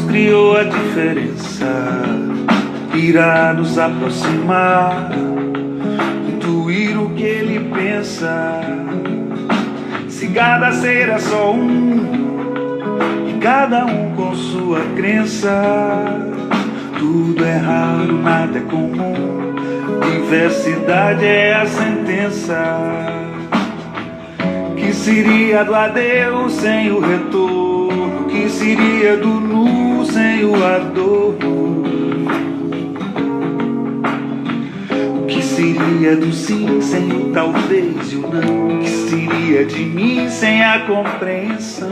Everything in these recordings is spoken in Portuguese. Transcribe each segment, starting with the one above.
criou a diferença, irá nos aproximar, intuir o que ele pensa. Se cada ser é só um, e cada um com sua crença, tudo é raro, nada é comum, diversidade é a sentença. Que seria do adeus sem o retorno? Que seria do nu sem o adorno? O que seria do sim sem o talvez e o não? O que seria de mim sem a compreensão?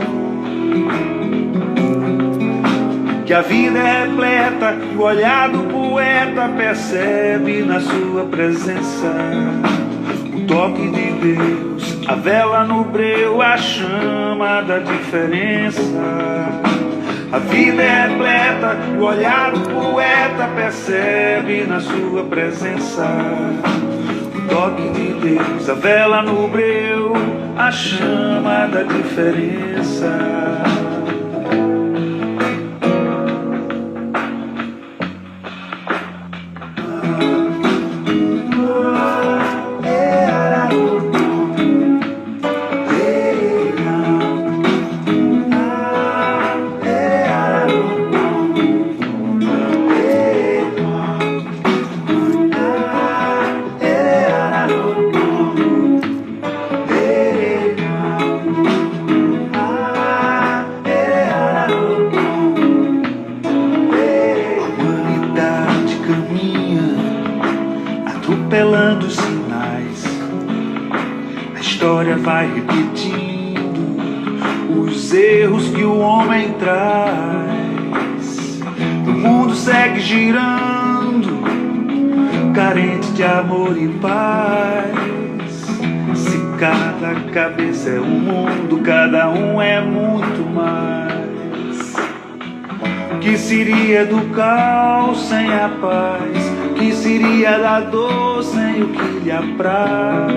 Que a vida é repleta, o olhar do poeta percebe na sua presença o toque de Deus, a vela no breu, a chama da diferença. A vida é repleta, o olhar do poeta percebe na sua presença o toque de Deus, a vela no breu, a chama da diferença. Atropelando os sinais, a história vai repetindo os erros que o homem traz. O mundo segue girando, carente de amor e paz. Se cada cabeça é um mundo, cada um é muito mais. O que seria do caos sem a paz? O que seria da dor sem o que lhe apraz?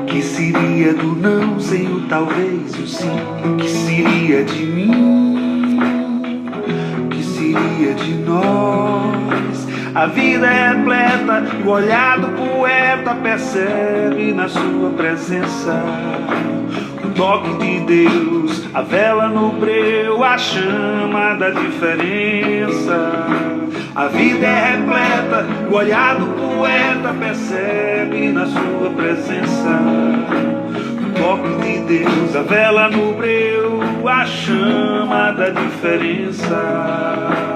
O que seria do não sem o talvez e o sim? O que seria de mim? O que seria de nós? A vida é repleta, o olhar do poeta percebe na sua presença o toque de Deus, a vela no breu, a chama da diferença. A vida é repleta, o olhar do poeta percebe na sua presença o toque de Deus, a vela no breu, a chama da diferença.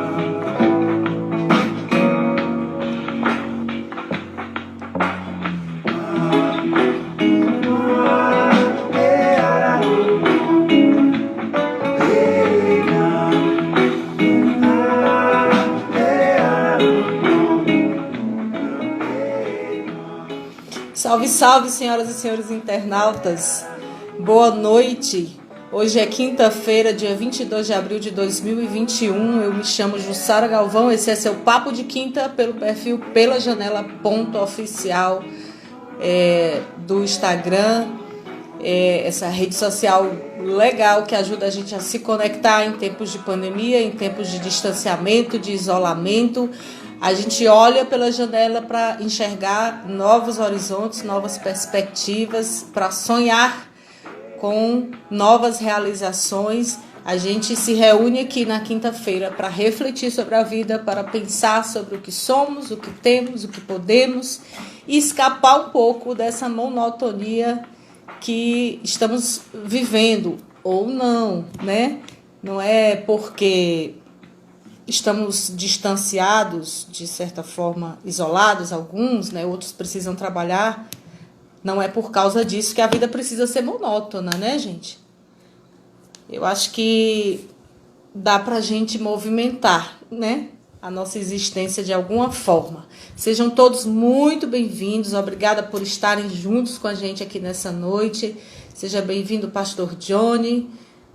Salve, salve, senhoras e senhores internautas. Boa noite. Hoje é quinta-feira, dia 22 de abril de 2021. Eu me chamo Jussara Galvão. Esse é seu Papo de Quinta pelo perfil Pela Janela Oficial do Instagram. Essa rede social legal que ajuda a gente a se conectar em tempos de pandemia, em tempos de distanciamento, de isolamento. A gente olha pela janela para enxergar novos horizontes, novas perspectivas, para sonhar com novas realizações. A gente se reúne aqui na quinta-feira para refletir sobre a vida, para pensar sobre o que somos, o que temos, o que podemos e escapar um pouco dessa monotonia que estamos vivendo, ou não, né? Não é porque estamos distanciados, de certa forma isolados, alguns, né? Outros precisam trabalhar. Não é por causa disso que a vida precisa ser monótona, né, gente? Eu acho que dá pra gente movimentar, né, a nossa existência de alguma forma. Sejam todos muito bem-vindos. Obrigada por estarem juntos com a gente aqui nessa noite. Seja bem-vindo, Pastor Johnny,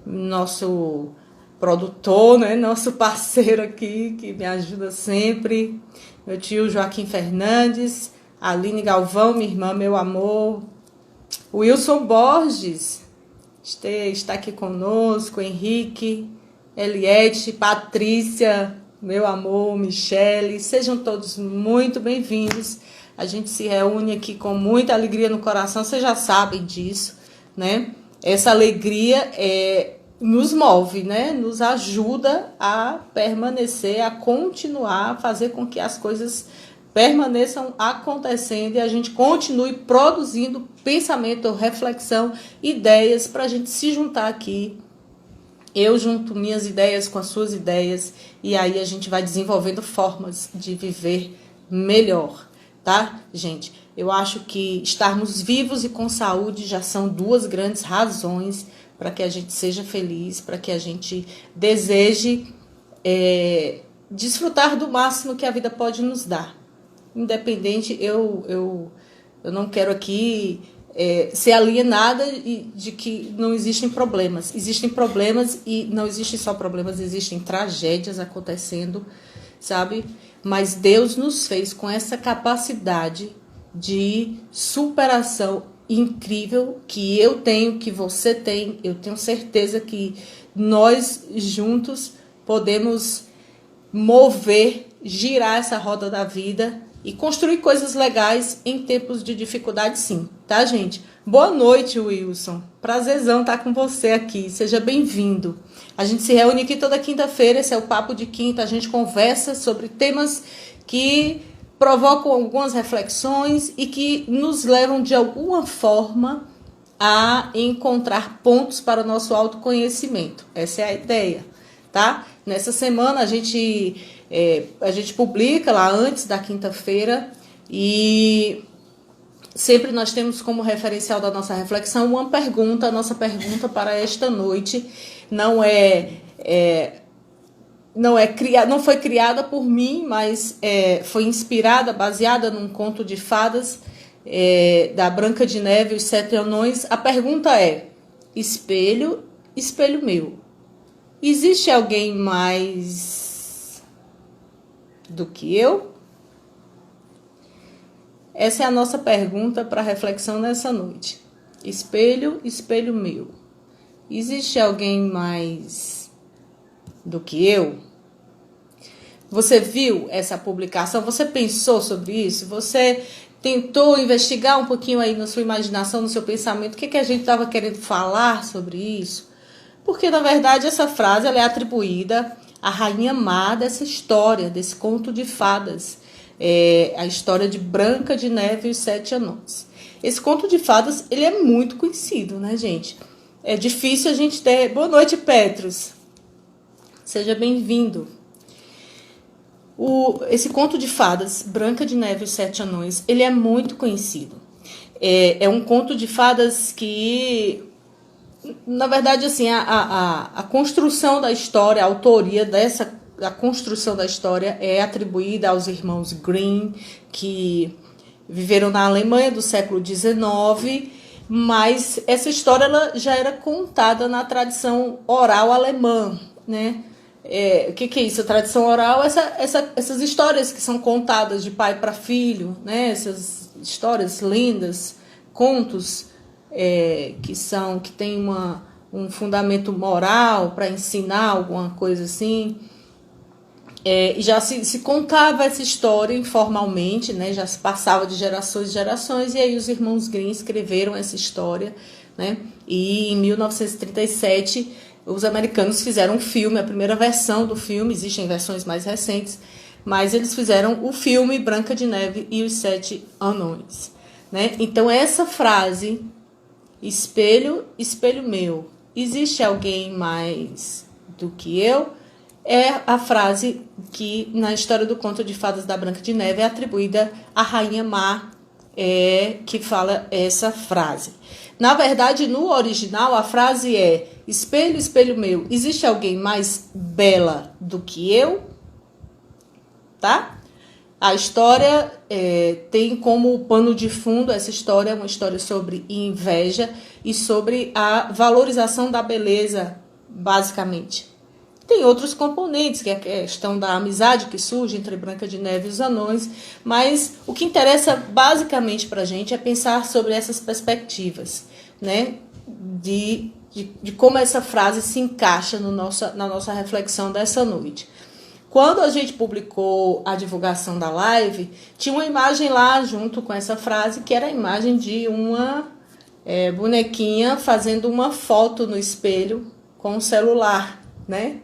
nosso produtor, né? Nosso parceiro aqui, que me ajuda sempre. Meu tio Joaquim Fernandes, Aline Galvão, minha irmã, meu amor. Wilson Borges, está aqui conosco, Henrique, Eliette, Patrícia, meu amor, Michele, sejam todos muito bem-vindos. A gente se reúne aqui com muita alegria no coração, vocês já sabem disso, né? Essa alegria nos move, né? Nos ajuda a permanecer, a continuar, a fazer com que as coisas permaneçam acontecendo e a gente continue produzindo pensamento, reflexão, ideias para a gente se juntar aqui. Eu junto minhas ideias com as suas ideias e aí a gente vai desenvolvendo formas de viver melhor, tá, gente? Eu acho que estarmos vivos e com saúde já são duas grandes razões para que a gente seja feliz, para que a gente deseje desfrutar do máximo que a vida pode nos dar. Independente, eu não quero aqui ser alienada de que não existem problemas. Existem problemas e não existem só problemas, existem tragédias acontecendo, sabe? Mas Deus nos fez com essa capacidade de superação incrível que eu tenho, que você tem. Eu tenho certeza que nós juntos podemos mover, girar essa roda da vida e construir coisas legais em tempos de dificuldade, sim, tá, gente? Boa noite, Wilson. Prazerzão estar com você aqui. Seja bem-vindo. A gente se reúne aqui toda quinta-feira, esse é o Papo de Quinta. A gente conversa sobre temas que provocam algumas reflexões e que nos levam, de alguma forma, a encontrar pontos para o nosso autoconhecimento. Essa é a ideia, tá? Nessa semana a gente publica lá antes da quinta-feira e sempre nós temos como referencial da nossa reflexão uma pergunta. A nossa pergunta para esta noite não foi criada por mim, mas foi inspirada, baseada num conto de fadas da Branca de Neve e os Sete Anões. A pergunta é: espelho, espelho meu, existe alguém mais do que eu? Essa é a nossa pergunta para reflexão nessa noite. Espelho, espelho meu, existe alguém mais do que eu? Você viu essa publicação? Você pensou sobre isso? Você tentou investigar um pouquinho aí na sua imaginação, no seu pensamento, o que a gente estava querendo falar sobre isso? Porque, na verdade, essa frase ela é atribuída à rainha má dessa história, desse conto de fadas. A história de Branca de Neve e os Sete Anões. Esse conto de fadas ele é muito conhecido, né, gente? É difícil a gente ter... Boa noite, Petros. Seja bem-vindo. Esse conto de fadas, Branca de Neve e os Sete Anões, ele é muito conhecido. É um conto de fadas que... Na verdade, assim, a construção da história, a autoria a construção da história é atribuída aos irmãos Grimm, que viveram na Alemanha do século XIX, mas essa história ela já era contada na tradição oral alemã, né? O que é isso? A tradição oral, essas histórias que são contadas de pai para filho, né? Essas histórias, lendas, contos que tem um fundamento moral para ensinar alguma coisa assim. E já se contava essa história informalmente, né? Já se passava de gerações em gerações, e aí os irmãos Grimm escreveram essa história, né? E em 1937 os americanos fizeram um filme, a primeira versão do filme, existem versões mais recentes, mas eles fizeram o filme Branca de Neve e os Sete Anões, né? Então essa frase, espelho, espelho meu, existe alguém mais do que eu? É a frase que na história do conto de fadas da Branca de Neve é atribuída à rainha má, que fala essa frase. Na verdade, no original, a frase é: espelho, espelho meu, existe alguém mais bela do que eu? Tá? A história tem como pano de fundo, essa história é uma história sobre inveja e sobre a valorização da beleza, basicamente. Tem outros componentes, que é a questão da amizade que surge entre Branca de Neve e os anões, mas o que interessa basicamente para a gente é pensar sobre essas perspectivas, né? De de como essa frase se encaixa no na nossa reflexão dessa noite. Quando a gente publicou a divulgação da live, tinha uma imagem lá junto com essa frase, que era a imagem de uma bonequinha fazendo uma foto no espelho com o celular, né?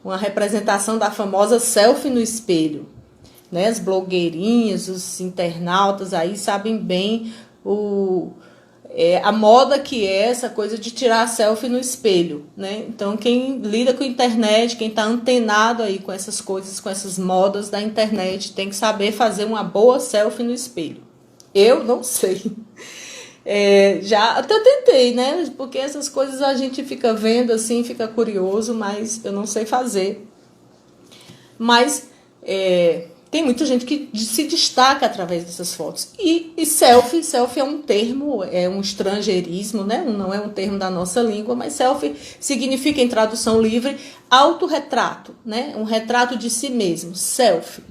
Uma representação da famosa selfie no espelho, né? As blogueirinhas, os internautas aí sabem bem a moda que é essa coisa de tirar selfie no espelho, né? Então, quem lida com a internet, quem está antenado aí com essas coisas, com essas modas da internet, tem que saber fazer uma boa selfie no espelho. Eu não sei. Já até tentei, né? Porque essas coisas a gente fica vendo assim, fica curioso, mas eu não sei fazer. Mas tem muita gente que se destaca através dessas fotos. E selfie é um termo, é um estrangeirismo, né? Não é um termo da nossa língua, mas selfie significa, em tradução livre, autorretrato, né? Um retrato de si mesmo, selfie.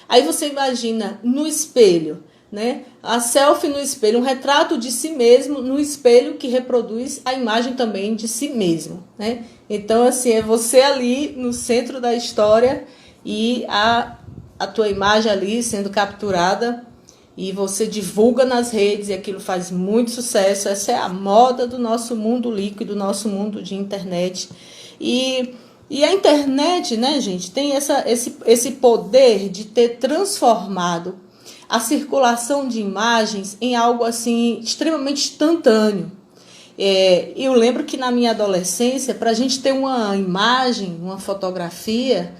Aí você imagina no espelho, né? A selfie no espelho, um retrato de si mesmo no espelho que reproduz a imagem também de si mesmo, né? Então, assim, é você ali no centro da história e a tua imagem ali sendo capturada e você divulga nas redes e aquilo faz muito sucesso. Essa é a moda do nosso mundo líquido, do nosso mundo de internet. E a internet, né, gente, tem esse poder de ter transformado a circulação de imagens em algo assim extremamente instantâneo. Eu lembro que na minha adolescência, para a gente ter uma imagem, uma fotografia,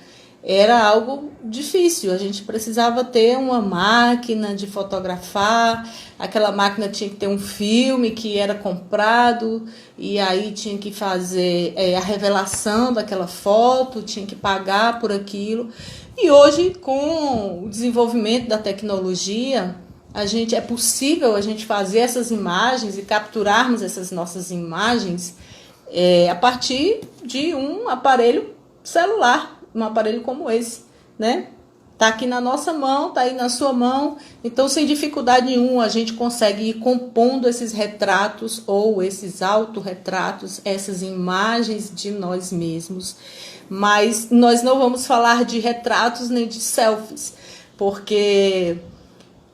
era algo difícil. A gente precisava ter uma máquina de fotografar, aquela máquina tinha que ter um filme que era comprado, e aí tinha que fazer a revelação daquela foto, tinha que pagar por aquilo. E hoje, com o desenvolvimento da tecnologia, é possível a gente fazer essas imagens e capturarmos essas nossas imagens a partir de um aparelho celular, um aparelho como esse, né? Tá aqui na nossa mão, tá aí na sua mão, então sem dificuldade nenhuma a gente consegue ir compondo esses retratos ou esses autorretratos, essas imagens de nós mesmos. Mas nós não vamos falar de retratos nem de selfies, porque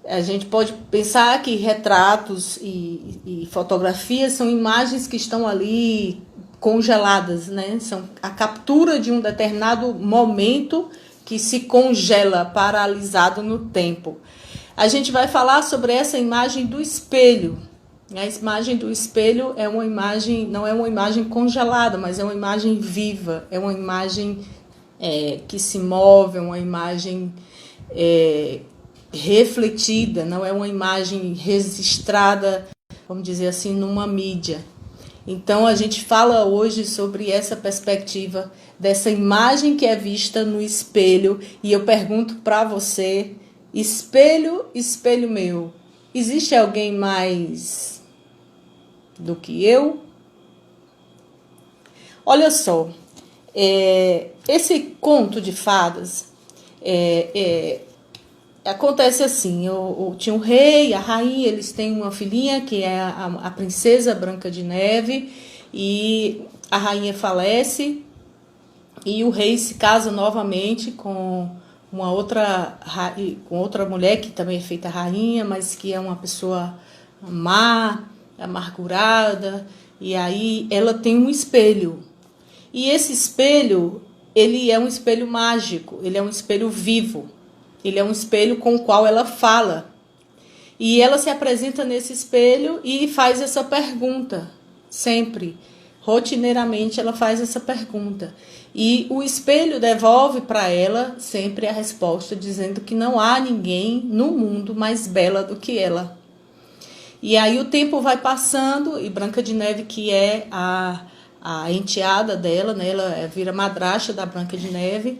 a gente pode pensar que retratos e fotografias são imagens que estão ali congeladas, né? São a captura de um determinado momento que se congela, paralisado no tempo. A gente vai falar sobre essa imagem do espelho. A imagem do espelho é uma imagem, não é uma imagem congelada, mas é uma imagem viva, é uma imagem que se move, é uma imagem refletida, não é uma imagem registrada, vamos dizer assim, numa mídia. Então, a gente fala hoje sobre essa perspectiva dessa imagem que é vista no espelho. E eu pergunto para você, espelho, espelho meu, existe alguém mais do que eu? Olha só, esse conto de fadas acontece assim, tinha um rei e a rainha, eles têm uma filhinha que é a princesa Branca de Neve, e a rainha falece e o rei se casa novamente com outra mulher que também é feita rainha, mas que é uma pessoa má, amargurada, e aí ela tem um espelho. E esse espelho, ele é um espelho mágico, ele é um espelho vivo. Ele é um espelho com o qual ela fala. E ela se apresenta nesse espelho e faz essa pergunta. Sempre, rotineiramente, ela faz essa pergunta. E o espelho devolve para ela sempre a resposta, dizendo que não há ninguém no mundo mais bela do que ela. E aí o tempo vai passando e Branca de Neve, que é a enteada dela, né, ela vira madrasta da Branca de Neve,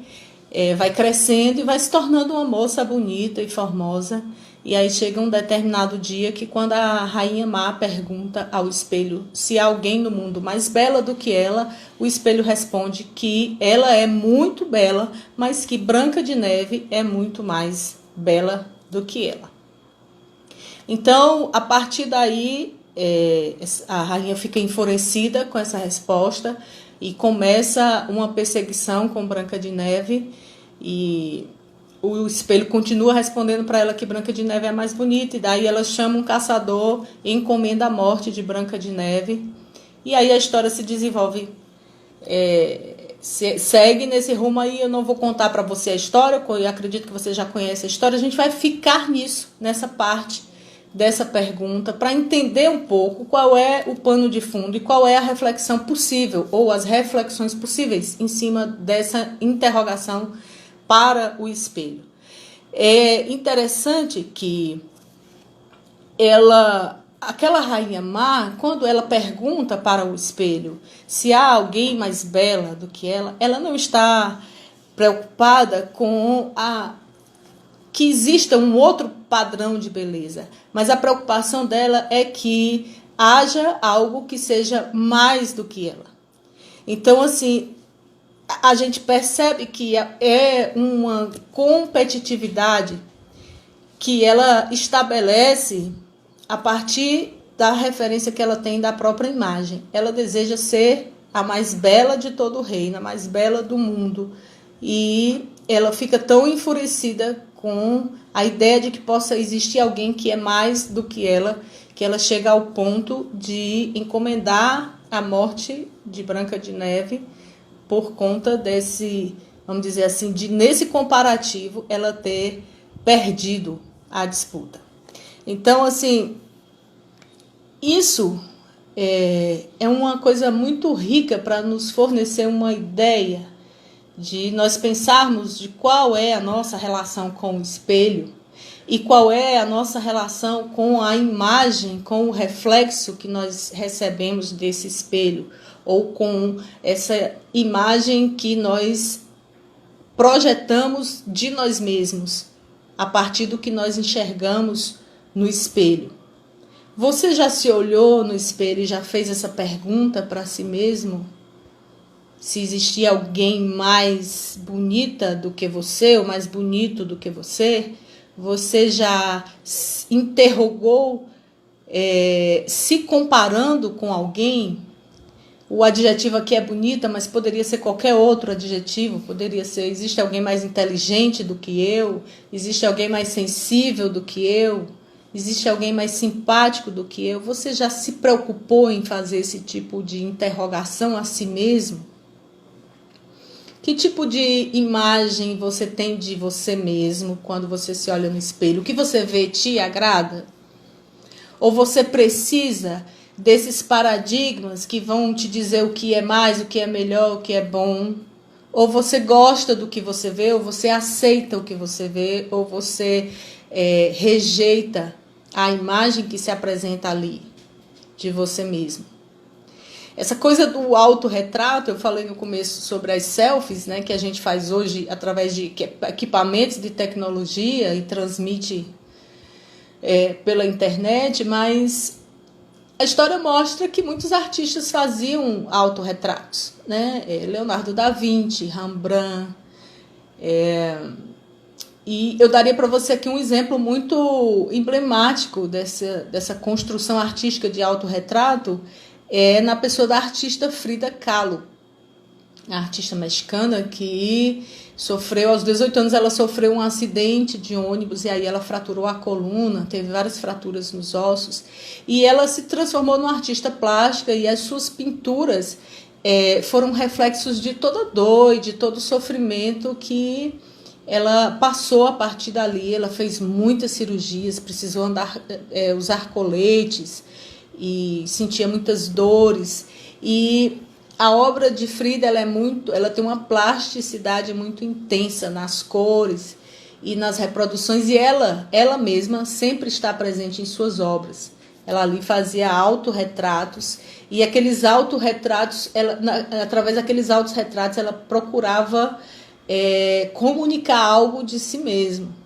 vai crescendo e vai se tornando uma moça bonita e formosa. E aí chega um determinado dia que, quando a rainha má pergunta ao espelho se há alguém no mundo mais bela do que ela, o espelho responde que ela é muito bela, mas que Branca de Neve é muito mais bela do que ela. Então, a partir daí, a rainha fica enfurecida com essa resposta e começa uma perseguição com Branca de Neve, e o espelho continua respondendo para ela que Branca de Neve é mais bonita, e daí ela chama um caçador e encomenda a morte de Branca de Neve, e aí a história se desenvolve, segue nesse rumo aí. Eu não vou contar para você a história, eu acredito que você já conhece a história, a gente vai ficar nessa parte dessa pergunta para entender um pouco qual é o pano de fundo e qual é a reflexão possível, ou as reflexões possíveis em cima dessa interrogação para o espelho. É interessante que aquela rainha má, quando ela pergunta para o espelho se há alguém mais bela do que ela não está preocupada com que exista um outro padrão de beleza, mas a preocupação dela é que haja algo que seja mais do que ela. Então, assim, a gente percebe que é uma competitividade que ela estabelece a partir da referência que ela tem da própria imagem. Ela deseja ser a mais bela de todo o reino, a mais bela do mundo, e ela fica tão enfurecida com a ideia de que possa existir alguém que é mais do que ela chega ao ponto de encomendar a morte de Branca de Neve por conta desse, vamos dizer assim, nesse comparativo ela ter perdido a disputa. Então, assim, isso é uma coisa muito rica para nos fornecer uma ideia de nós pensarmos de qual é a nossa relação com o espelho e qual é a nossa relação com a imagem, com o reflexo que nós recebemos desse espelho, ou com essa imagem que nós projetamos de nós mesmos a partir do que nós enxergamos no espelho. Você já se olhou no espelho e já fez essa pergunta para si mesmo? Se existia alguém mais bonita do que você, ou mais bonito do que você? Você já interrogou, se comparando com alguém? O adjetivo aqui é bonita, mas poderia ser qualquer outro adjetivo. Poderia ser, existe alguém mais inteligente do que eu? Existe alguém mais sensível do que eu? Existe alguém mais simpático do que eu? Você já se preocupou em fazer esse tipo de interrogação a si mesmo? Que tipo de imagem você tem de você mesmo quando você se olha no espelho? O que você vê te agrada? Ou você precisa desses paradigmas que vão te dizer o que é mais, o que é melhor, o que é bom? Ou você gosta do que você vê, ou você aceita o que você vê, ou você rejeita a imagem que se apresenta ali de você mesmo? Essa coisa do autorretrato, eu falei no começo sobre as selfies, né, que a gente faz hoje através de equipamentos de tecnologia e transmite pela internet, mas a história mostra que muitos artistas faziam autorretratos, né? Leonardo da Vinci, Rembrandt, e eu daria para você aqui um exemplo muito emblemático dessa construção artística de autorretrato, na pessoa da artista Frida Kahlo, a artista mexicana que sofreu, aos 18 anos, ela sofreu um acidente de ônibus e aí ela fraturou a coluna, teve várias fraturas nos ossos, e ela se transformou numa artista plástica, e as suas pinturas foram reflexos de toda a dor e de todo o sofrimento que ela passou a partir dali. Ela fez muitas cirurgias, precisou usar coletes e sentia muitas dores, e a obra de Frida ela tem uma plasticidade muito intensa nas cores e nas reproduções, e ela mesma sempre está presente em suas obras. Ela ali fazia autorretratos, e aqueles autorretratos, através daqueles autorretratos, ela procurava comunicar algo de si mesma.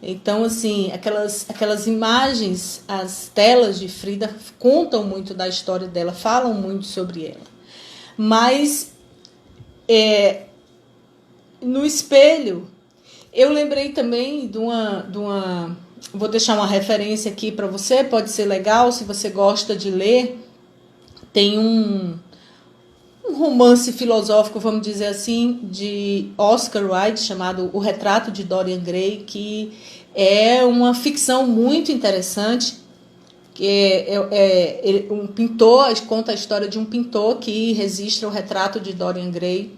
Então, assim, aquelas imagens, as telas de Frida contam muito da história dela, falam muito sobre ela. Mas, no espelho, eu lembrei também de uma vou deixar uma referência aqui para você, pode ser legal se você gosta de ler. Tem um romance filosófico, vamos dizer assim, de Oscar Wilde, chamado O Retrato de Dorian Gray, que é uma ficção muito interessante, que um pintor, conta a história de um pintor que registra o retrato de Dorian Gray,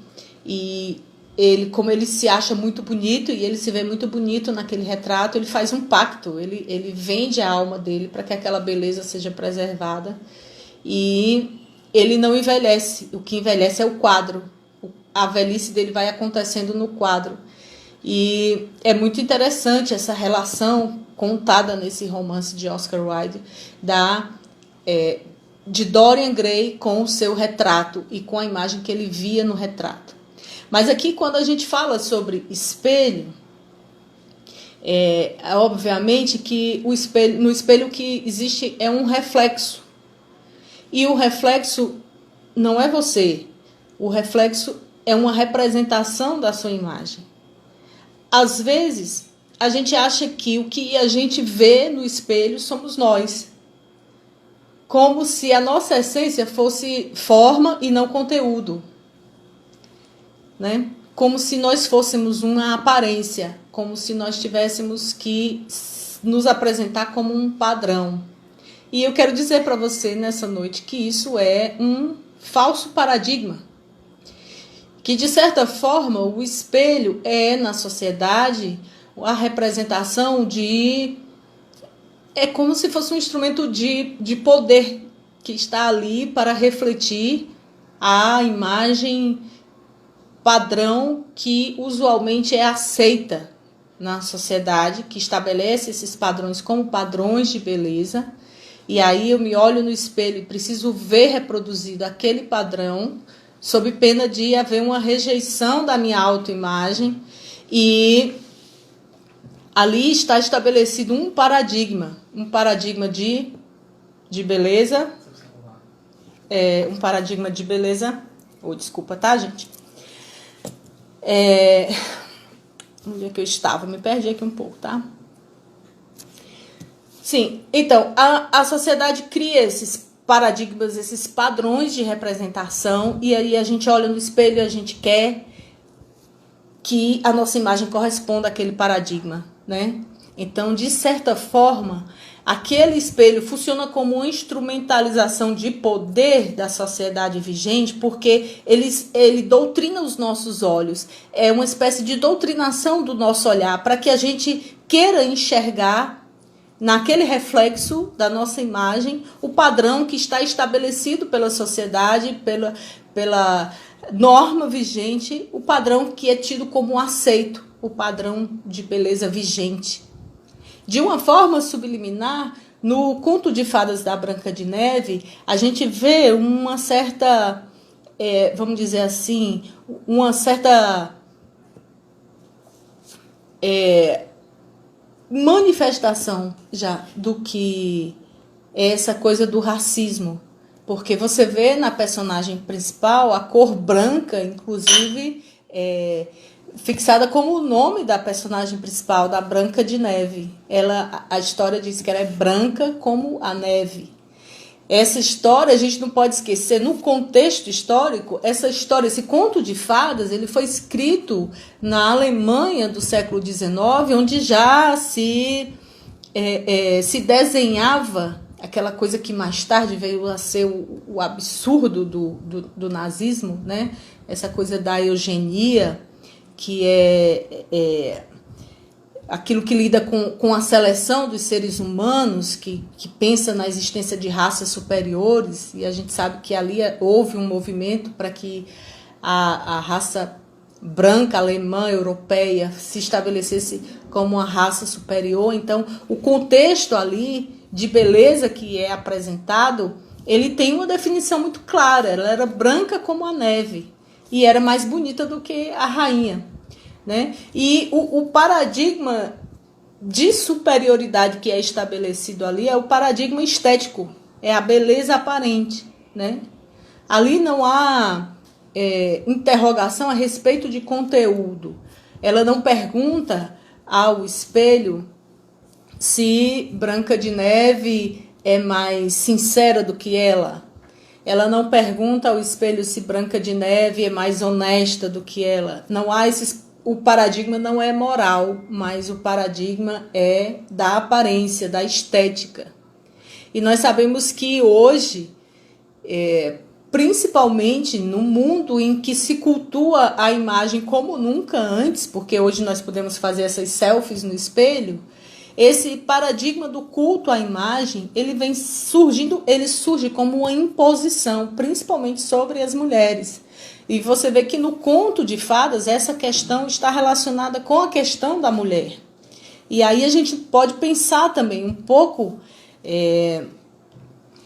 e ele, como ele se acha muito bonito e ele se vê muito bonito naquele retrato, ele faz um pacto, ele vende a alma dele para que aquela beleza seja preservada, e ele não envelhece, o que envelhece é o quadro, a velhice dele vai acontecendo no quadro. E é muito interessante essa relação contada nesse romance de Oscar Wilde de Dorian Gray com o seu retrato e com a imagem que ele via no retrato. Mas aqui, quando a gente fala sobre espelho, obviamente que no espelho o que existe é um reflexo. E o reflexo não é você. O reflexo é uma representação da sua imagem. Às vezes, a gente acha que o que a gente vê no espelho somos nós. Como se a nossa essência fosse forma e não conteúdo. Né? Como se nós fôssemos uma aparência. Como se nós tivéssemos que nos apresentar como um padrão. E eu quero dizer para você nessa noite que isso é um falso paradigma. Que, de certa forma, o espelho é, na sociedade, a representação de... É como se fosse um instrumento de poder que está ali para refletir a imagem padrão que usualmente é aceita na sociedade, que estabelece esses padrões como padrões de beleza. E aí eu me olho no espelho e preciso ver reproduzido aquele padrão, sob pena de haver uma rejeição da minha autoimagem, e ali está estabelecido um paradigma de beleza, um paradigma de beleza, desculpa, tá, gente? Onde é que eu estava? Me perdi aqui um pouco, tá? Sim, então, a sociedade cria esses paradigmas, esses padrões de representação, e aí a gente olha no espelho e a gente quer que a nossa imagem corresponda àquele paradigma, né? Então, de certa forma, aquele espelho funciona como uma instrumentalização de poder da sociedade vigente, porque ele doutrina os nossos olhos, é uma espécie de doutrinação do nosso olhar, para que a gente queira enxergar naquele reflexo da nossa imagem o padrão que está estabelecido pela sociedade, pela norma vigente, o padrão que é tido como aceito, o padrão de beleza vigente. De uma forma subliminar, no Conto de Fadas da Branca de Neve, a gente vê uma certa, vamos dizer assim, uma certa manifestação já do que é essa coisa do racismo. Porque você vê na personagem principal a cor branca, inclusive, fixada como o nome da personagem principal, da Branca de Neve. A história diz que ela é branca como a neve. Essa história a gente não pode esquecer, no contexto histórico, essa história, esse conto de fadas, ele foi escrito na Alemanha do século XIX, onde já se desenhava aquela coisa que mais tarde veio a ser o absurdo do nazismo, né? Essa coisa da eugenia, que é aquilo que lida com a seleção dos seres humanos, que pensa na existência de raças superiores, e a gente sabe que ali houve um movimento para que a raça branca, alemã, europeia, se estabelecesse como uma raça superior. Então, o contexto ali de beleza que é apresentado, ele tem uma definição muito clara. Ela era branca como a neve e era mais bonita do que a rainha. Né? E o paradigma de superioridade que é estabelecido ali é o paradigma estético, é a beleza aparente. Né? Ali não há interrogação a respeito de conteúdo. Ela não pergunta ao espelho se Branca de Neve é mais sincera do que ela. Ela não pergunta ao espelho se Branca de Neve é mais honesta do que ela. Não há o paradigma não é moral, mas o paradigma é da aparência, da estética. E nós sabemos que hoje, principalmente no mundo em que se cultua a imagem como nunca antes, porque hoje nós podemos fazer essas selfies no espelho, esse paradigma do culto à imagem, ele surge como uma imposição, principalmente sobre as mulheres. E você vê que no conto de fadas, essa questão está relacionada com a questão da mulher. E aí a gente pode pensar também um pouco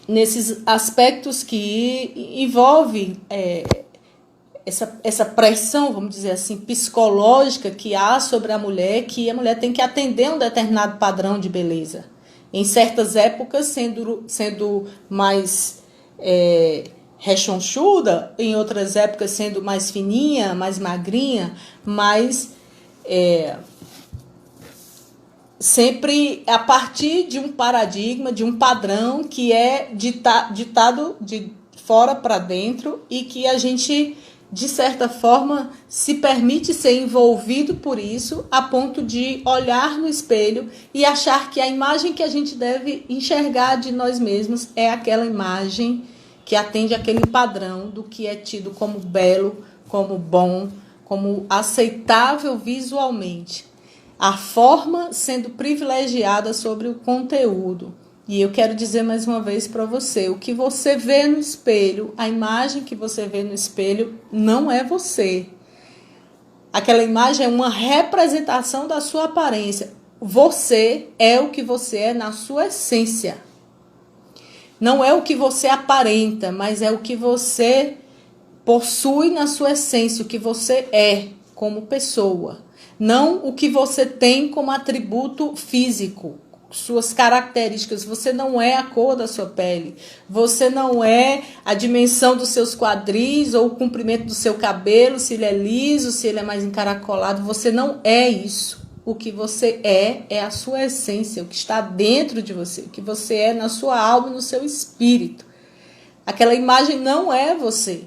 nesses aspectos que envolvem essa pressão, vamos dizer assim, psicológica que há sobre a mulher, que a mulher tem que atender um determinado padrão de beleza. Em certas épocas, sendo mais rechonchuda, em outras épocas sendo mais fininha, mais magrinha, mas sempre a partir de um paradigma, de um padrão que é ditado de fora para dentro e que a gente, de certa forma, se permite ser envolvido por isso a ponto de olhar no espelho e achar que a imagem que a gente deve enxergar de nós mesmos é aquela imagem que atende aquele padrão do que é tido como belo, como bom, como aceitável visualmente. A forma sendo privilegiada sobre o conteúdo. E eu quero dizer mais uma vez para você, o que você vê no espelho, a imagem que você vê no espelho não é você. Aquela imagem é uma representação da sua aparência. Você é o que você é na sua essência. Não é o que você aparenta, mas é o que você possui na sua essência, o que você é como pessoa. Não o que você tem como atributo físico, suas características. Você não é a cor da sua pele, você não é a dimensão dos seus quadris ou o comprimento do seu cabelo, se ele é liso, se ele é mais encaracolado. Você não é isso. O que você é a sua essência, o que está dentro de você, o que você é na sua alma e no seu espírito. Aquela imagem não é você.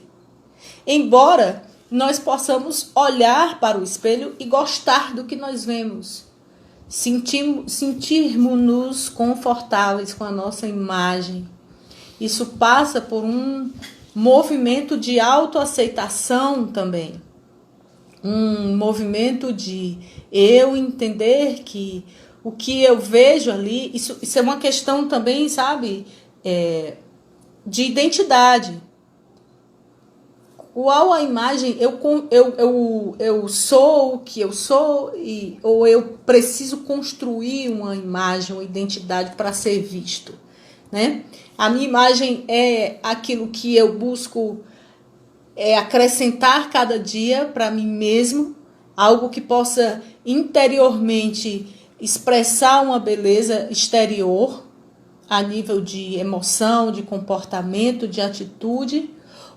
Embora nós possamos olhar para o espelho e gostar do que nós vemos, sentirmos-nos confortáveis com a nossa imagem. Isso passa por um movimento de autoaceitação também. Um movimento de eu entender que o que eu vejo ali, isso é uma questão também, sabe, de identidade. Qual a imagem, eu sou o que eu sou, ou eu preciso construir uma imagem, uma identidade para ser visto, né? A minha imagem é aquilo que eu busco acrescentar cada dia para mim mesmo, algo que possa interiormente expressar uma beleza exterior, a nível de emoção, de comportamento, de atitude,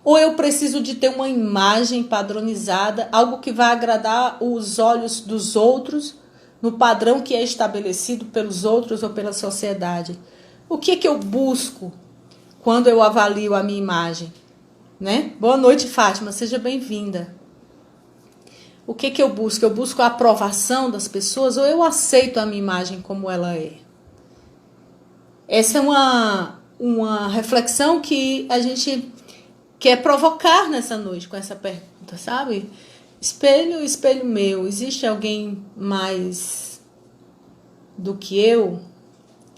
ou eu preciso de ter uma imagem padronizada, algo que vai agradar os olhos dos outros, no padrão que é estabelecido pelos outros ou pela sociedade. O que é que eu busco quando eu avalio a minha imagem? Né? Boa noite, Fátima, seja bem-vinda. O que eu busco? Eu busco a aprovação das pessoas ou eu aceito a minha imagem como ela é? Essa é uma reflexão que a gente quer provocar nessa noite com essa pergunta, sabe? Espelho, espelho meu, existe alguém mais do que eu?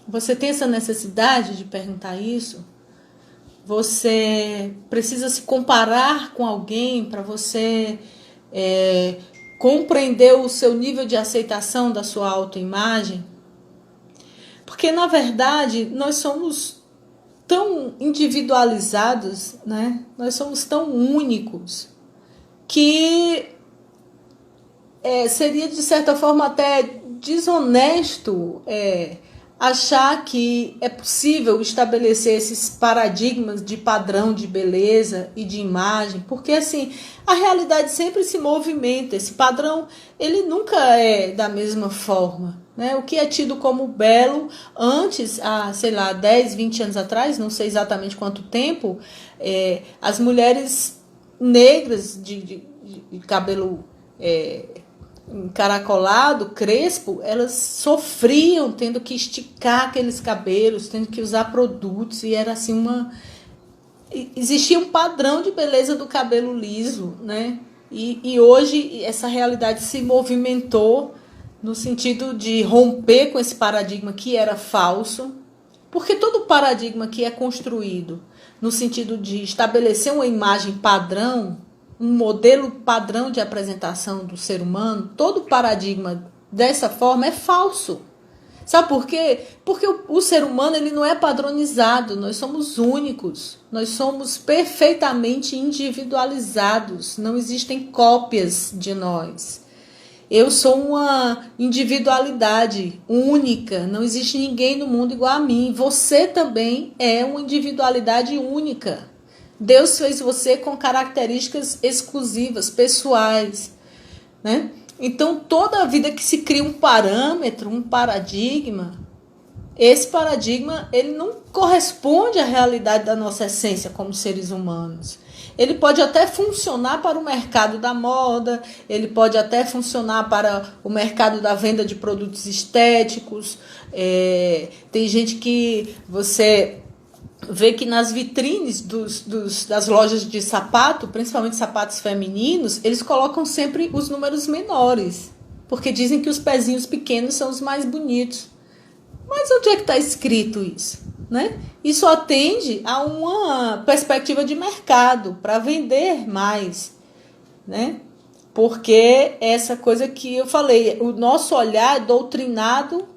Você tem essa necessidade de perguntar isso? Você precisa se comparar com alguém para você compreender o seu nível de aceitação da sua autoimagem? Porque, na verdade, nós somos tão individualizados, né? Nós somos tão únicos que seria, de certa forma, até desonesto achar que é possível estabelecer esses paradigmas de padrão de beleza e de imagem, porque assim, a realidade sempre se movimenta, esse padrão ele nunca é da mesma forma, né? O que é tido como belo antes, sei lá, 10, 20 anos atrás, não sei exatamente quanto tempo, as mulheres negras de cabelo encaracolado, crespo, elas sofriam tendo que esticar aqueles cabelos, tendo que usar produtos, e era assim existia um padrão de beleza do cabelo liso, né? E hoje essa realidade se movimentou no sentido de romper com esse paradigma que era falso, porque todo paradigma que é construído no sentido de estabelecer uma imagem padrão, um modelo padrão de apresentação do ser humano, todo paradigma dessa forma é falso. Sabe por quê? Porque o ser humano ele não é padronizado, nós somos únicos, nós somos perfeitamente individualizados, não existem cópias de nós. Eu sou uma individualidade única, não existe ninguém no mundo igual a mim. Você também é uma individualidade única. Deus fez você com características exclusivas, pessoais, né? Então, toda a vida que se cria um parâmetro, um paradigma, esse paradigma ele não corresponde à realidade da nossa essência como seres humanos. Ele pode até funcionar para o mercado da moda, ele pode até funcionar para o mercado da venda de produtos estéticos. Tem gente que você vê que nas vitrines das lojas de sapato, principalmente sapatos femininos, eles colocam sempre os números menores, porque dizem que os pezinhos pequenos são os mais bonitos. Mas onde é que está escrito isso? Né? Isso atende a uma perspectiva de mercado, para vender mais. Né? Porque essa coisa que eu falei, o nosso olhar é doutrinado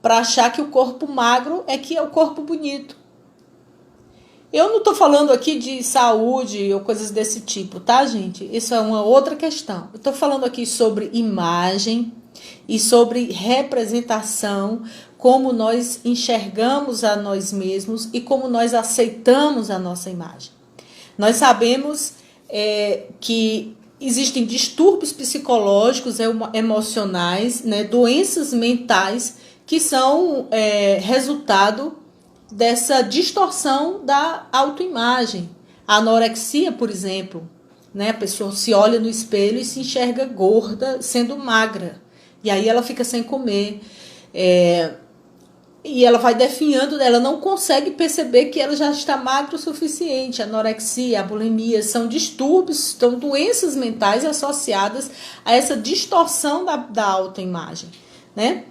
para achar que o corpo magro é o corpo bonito. Eu não estou falando aqui de saúde ou coisas desse tipo, tá, gente? Isso é uma outra questão. Eu estou falando aqui sobre imagem e sobre representação, como nós enxergamos a nós mesmos e como nós aceitamos a nossa imagem. Nós sabemos que existem distúrbios psicológicos, emocionais, né, doenças mentais que são resultado dessa distorção da autoimagem. A anorexia, por exemplo, né? A pessoa se olha no espelho e se enxerga gorda, sendo magra. E aí ela fica sem comer. E ela vai definhando, ela não consegue perceber que ela já está magra o suficiente. A anorexia, a bulimia são distúrbios, são doenças mentais associadas a essa distorção da autoimagem, né?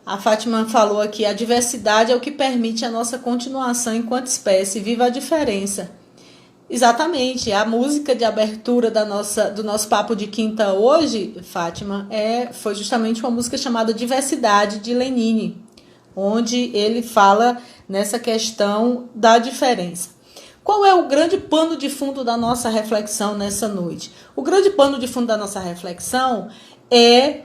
A Fátima falou aqui, a diversidade é o que permite a nossa continuação enquanto espécie. Viva a diferença. Exatamente. A música de abertura do nosso papo de quinta hoje, Fátima, foi justamente uma música chamada Diversidade, de Lenine, onde ele fala nessa questão da diferença. Qual é o grande pano de fundo da nossa reflexão nessa noite? O grande pano de fundo da nossa reflexão é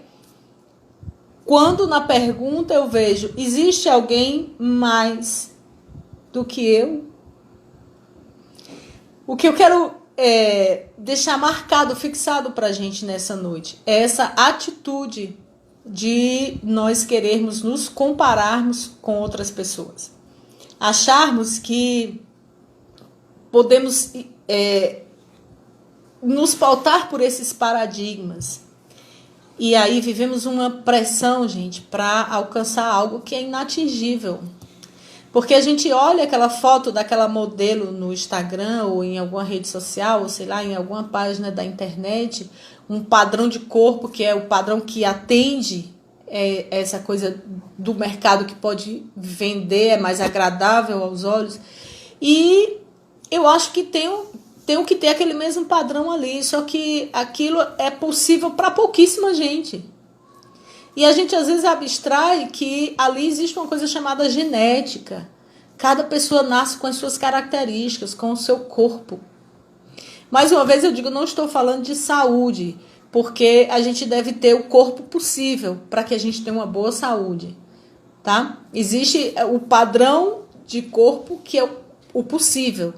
quando na pergunta eu vejo, existe alguém mais do que eu? O que eu quero deixar marcado, fixado para a gente nessa noite, é essa atitude de nós querermos nos compararmos com outras pessoas. Acharmos que podemos nos pautar por esses paradigmas. E aí vivemos uma pressão, gente, para alcançar algo que é inatingível. Porque a gente olha aquela foto daquela modelo no Instagram ou em alguma rede social, ou sei lá, em alguma página da internet, um padrão de corpo que é o padrão que atende essa coisa do mercado que pode vender, é mais agradável aos olhos. E eu acho que tem que ter aquele mesmo padrão ali, só que aquilo é possível para pouquíssima gente. E a gente às vezes abstrai que ali existe uma coisa chamada genética. Cada pessoa nasce com as suas características, com o seu corpo. Mais uma vez eu digo, não estou falando de saúde, porque a gente deve ter o corpo possível para que a gente tenha uma boa saúde. Tá? Existe o padrão de corpo que é o possível,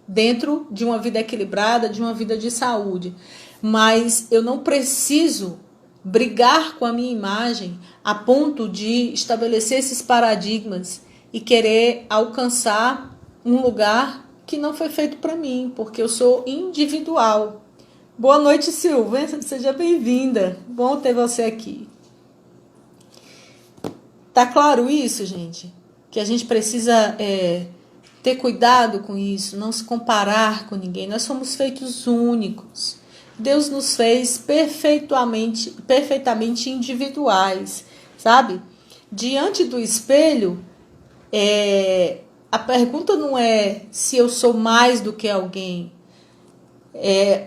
dentro de uma vida equilibrada, de uma vida de saúde. Mas eu não preciso brigar com a minha imagem a ponto de estabelecer esses paradigmas e querer alcançar um lugar que não foi feito para mim, porque eu sou individual. Boa noite, Silvia. Seja bem-vinda. Bom ter você aqui. Tá claro isso, gente? Que a gente precisa ter cuidado com isso, não se comparar com ninguém. Nós somos feitos únicos. Deus nos fez perfeitamente individuais, sabe? Diante do espelho, a pergunta não é se eu sou mais do que alguém,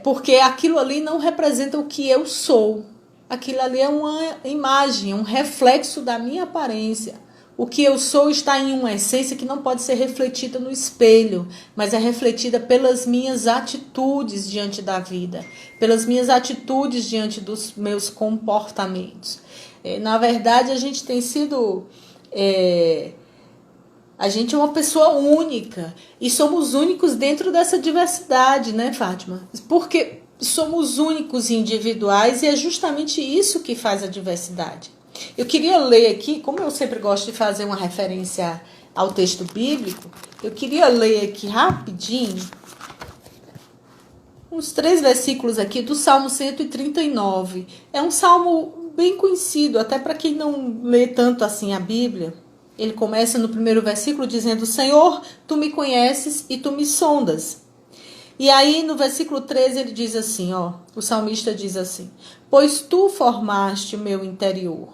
porque aquilo ali não representa o que eu sou. Aquilo ali é uma imagem, um reflexo da minha aparência. O que eu sou está em uma essência que não pode ser refletida no espelho, mas é refletida pelas minhas atitudes diante da vida, pelas minhas atitudes diante dos meus comportamentos. Na verdade, a gente tem sido... A gente é uma pessoa única e somos únicos dentro dessa diversidade, né, Fátima? Porque somos únicos e individuais e é justamente isso que faz a diversidade. Eu queria ler aqui, como eu sempre gosto de fazer uma referência ao texto bíblico, eu queria ler aqui rapidinho uns 3 versículos aqui do Salmo 139. É um salmo bem conhecido, até para quem não lê tanto assim a Bíblia. Ele começa no primeiro versículo dizendo: Senhor, tu me conheces e tu me sondas. E aí no versículo 13 ele diz assim, o salmista diz assim: pois tu formaste o meu interior,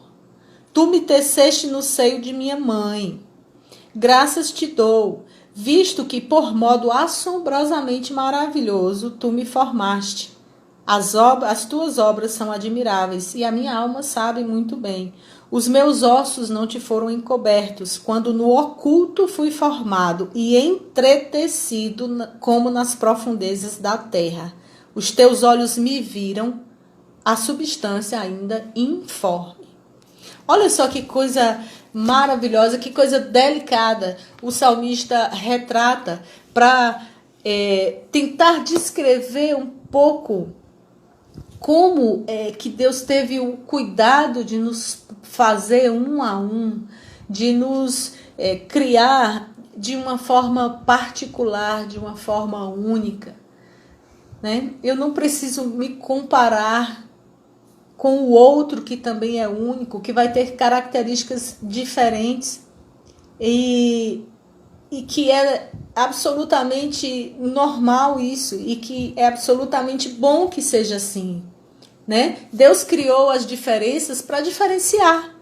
tu me teceste no seio de minha mãe. Graças te dou, visto que por modo assombrosamente maravilhoso tu me formaste. As tuas obras são admiráveis e a minha alma sabe muito bem. Os meus ossos não te foram encobertos, quando no oculto fui formado e entretecido como nas profundezas da terra. Os teus olhos me viram, a substância ainda informe. Olha só que coisa maravilhosa, que coisa delicada o salmista retrata para tentar descrever um pouco como que Deus teve o cuidado de nos fazer um a um, de nos criar de uma forma particular, de uma forma única, né? Eu não preciso me comparar com o outro que também é único, que vai ter características diferentes e que é absolutamente normal isso e que é absolutamente bom que seja assim, né? Deus criou as diferenças para diferenciar.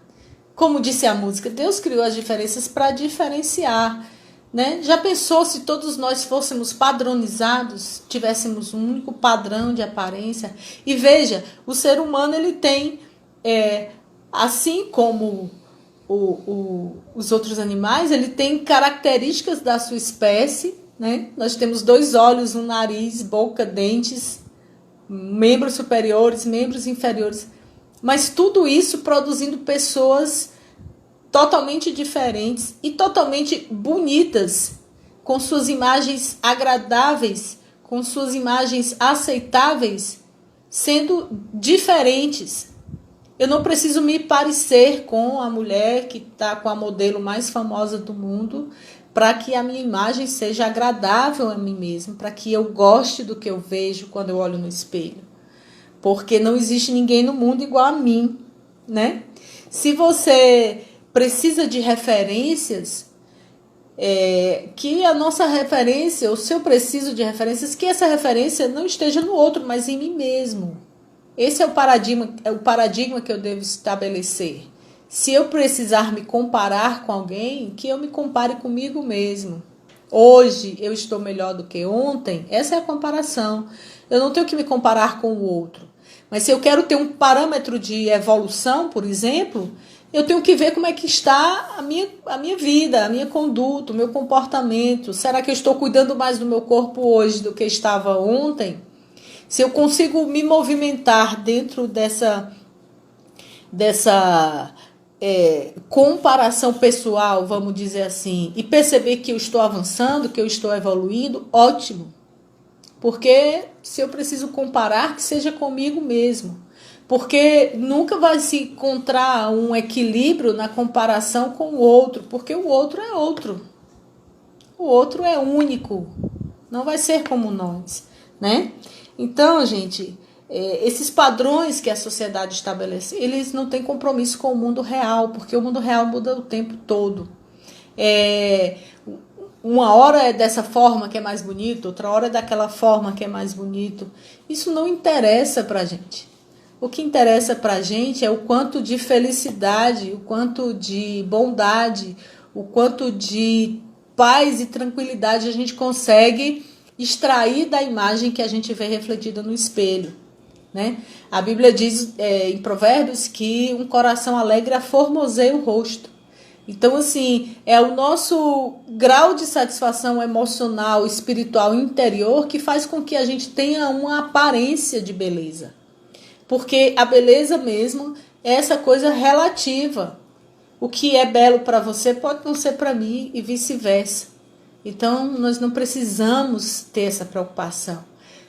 Como disse a música, Deus criou as diferenças para diferenciar, né? Já pensou se todos nós fôssemos padronizados, tivéssemos um único padrão de aparência? E veja, o ser humano ele tem, assim como os outros animais, ele tem características da sua espécie, né? Nós temos 2 olhos, um nariz, boca, dentes, membros superiores, membros inferiores, mas tudo isso produzindo pessoas totalmente diferentes e totalmente bonitas, com suas imagens agradáveis, com suas imagens aceitáveis, sendo diferentes. Eu não preciso me parecer com a mulher que está com a modelo mais famosa do mundo para que a minha imagem seja agradável a mim mesmo, para que eu goste do que eu vejo quando eu olho no espelho. Porque não existe ninguém no mundo igual a mim, né? Se você precisa de referências, que a nossa referência, ou se eu preciso de referências, que essa referência não esteja no outro, mas em mim mesmo. Esse é o paradigma que eu devo estabelecer. Se eu precisar me comparar com alguém, que eu me compare comigo mesmo. Hoje eu estou melhor do que ontem, essa é a comparação. Eu não tenho que me comparar com o outro. Mas se eu quero ter um parâmetro de evolução, por exemplo, eu tenho que ver como é que está a minha vida, a minha conduta, o meu comportamento. Será que eu estou cuidando mais do meu corpo hoje do que estava ontem? Se eu consigo me movimentar dentro dessa comparação pessoal, vamos dizer assim, e perceber que eu estou avançando, que eu estou evoluindo, ótimo. Porque se eu preciso comparar, que seja comigo mesmo. Porque nunca vai se encontrar um equilíbrio na comparação com o outro, porque o outro é outro. O outro é único, não vai ser como nós, né? Então, gente, esses padrões que a sociedade estabelece, eles não têm compromisso com o mundo real, porque o mundo real muda o tempo todo. Uma hora é dessa forma que é mais bonito, outra hora é daquela forma que é mais bonito. Isso não interessa pra gente. O que interessa pra gente é o quanto de felicidade, o quanto de bondade, o quanto de paz e tranquilidade a gente consegue extrair da imagem que a gente vê refletida no espelho, né? A Bíblia diz em Provérbios que um coração alegre aformoseia o rosto. Então, assim, é o nosso grau de satisfação emocional, espiritual, interior que faz com que a gente tenha uma aparência de beleza. Porque a beleza mesmo é essa coisa relativa. O que é belo para você pode não ser para mim e vice-versa. Então, nós não precisamos ter essa preocupação.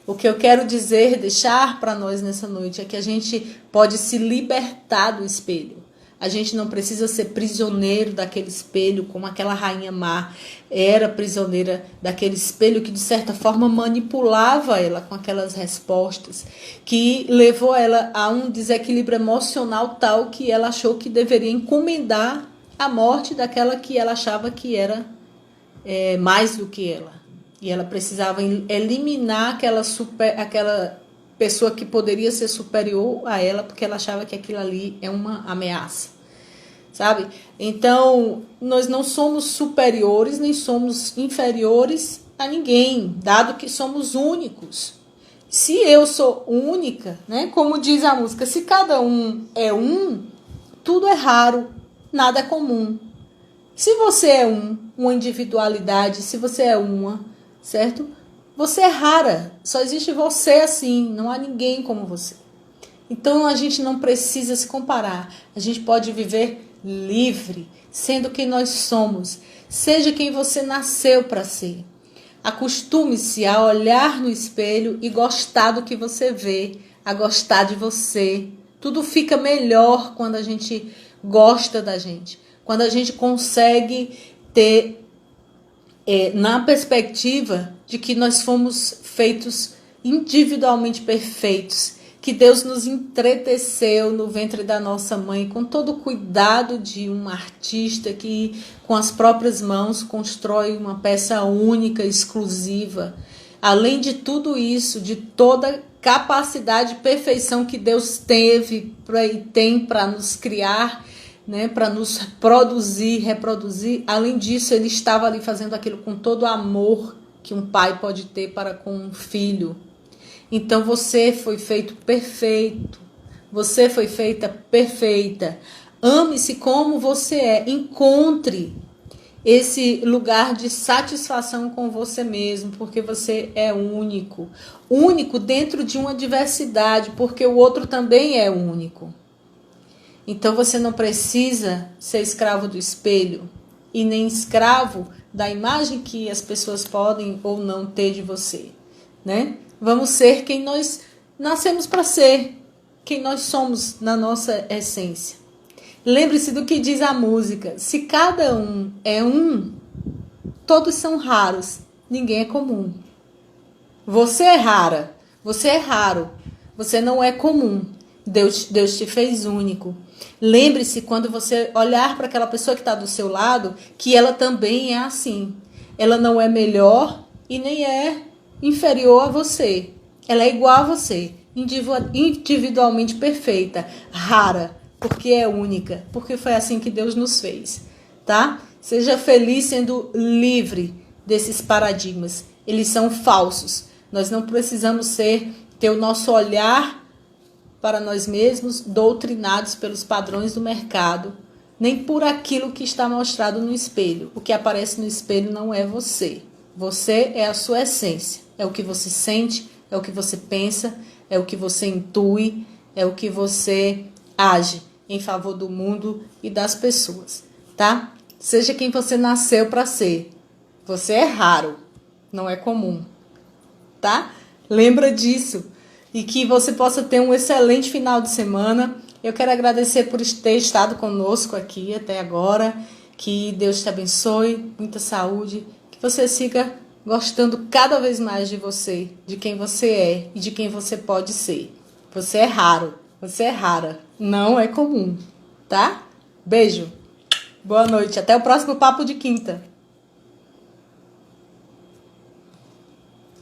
O que eu quero dizer, deixar para nós nessa noite, é que a gente pode se libertar do espelho. A gente não precisa ser prisioneiro daquele espelho, como aquela rainha má era prisioneira daquele espelho que, de certa forma, manipulava ela com aquelas respostas, que levou ela a um desequilíbrio emocional tal que ela achou que deveria encomendar a morte daquela que ela achava que era mais do que ela. E ela precisava eliminar aquela pessoa que poderia ser superior a ela, porque ela achava que aquilo ali é uma ameaça, sabe? Então, nós não somos superiores, nem somos inferiores a ninguém, dado que somos únicos. Se eu sou única, né? Como diz a música, se cada um é um, tudo é raro, nada é comum. Se você é uma individualidade, se você é certo? Você é rara, só existe você assim, não há ninguém como você. Então a gente não precisa se comparar, a gente pode viver livre, sendo quem nós somos, seja quem você nasceu para ser. Acostume-se a olhar no espelho e gostar do que você vê, a gostar de você. Tudo fica melhor quando a gente gosta da gente, quando a gente consegue ter na perspectiva de que nós fomos feitos individualmente perfeitos, que Deus nos entreteceu no ventre da nossa mãe com todo o cuidado de um artista que com as próprias mãos constrói uma peça única, exclusiva. Além de tudo isso, de toda capacidade de perfeição que Deus teve e tem para nos criar, né, para nos produzir, reproduzir. Além disso, ele estava ali fazendo aquilo com todo o amor que um pai pode ter para com um filho. Então você foi feito perfeito. Você foi feita perfeita. Ame-se como você é. Encontre esse lugar de satisfação com você mesmo, porque você é único. Único dentro de uma diversidade, porque o outro também é único. Então você não precisa ser escravo do espelho e nem escravo da imagem que as pessoas podem ou não ter de você, né? Vamos ser quem nós nascemos para ser, quem nós somos na nossa essência. Lembre-se do que diz a música: se cada um é um, todos são raros, ninguém é comum. Você é rara, você é raro, você não é comum. Deus te fez único. Lembre-se, quando você olhar para aquela pessoa que está do seu lado, que ela também é assim. Ela não é melhor e nem é inferior a você. Ela é igual a você, individualmente perfeita, rara, porque é única, porque foi assim que Deus nos fez, tá? Seja feliz sendo livre desses paradigmas. Eles são falsos. Nós não precisamos ter o nosso olhar para nós mesmos doutrinados pelos padrões do mercado, nem por aquilo que está mostrado no espelho. O que aparece no espelho não é você. Você é a sua essência. É o que você sente, é o que você pensa, é o que você intui, é o que você age em favor do mundo e das pessoas, tá? Seja quem você nasceu para ser. Você é raro, não é comum, tá? Lembra disso. e que você possa ter um excelente final de semana. Eu quero agradecer por ter estado conosco aqui até agora. Que Deus te abençoe, muita saúde, que você siga gostando cada vez mais de você, de quem você é e de quem você pode ser. Você é raro, você é rara, não é comum, tá? Beijo, boa noite, até o próximo Papo de Quinta.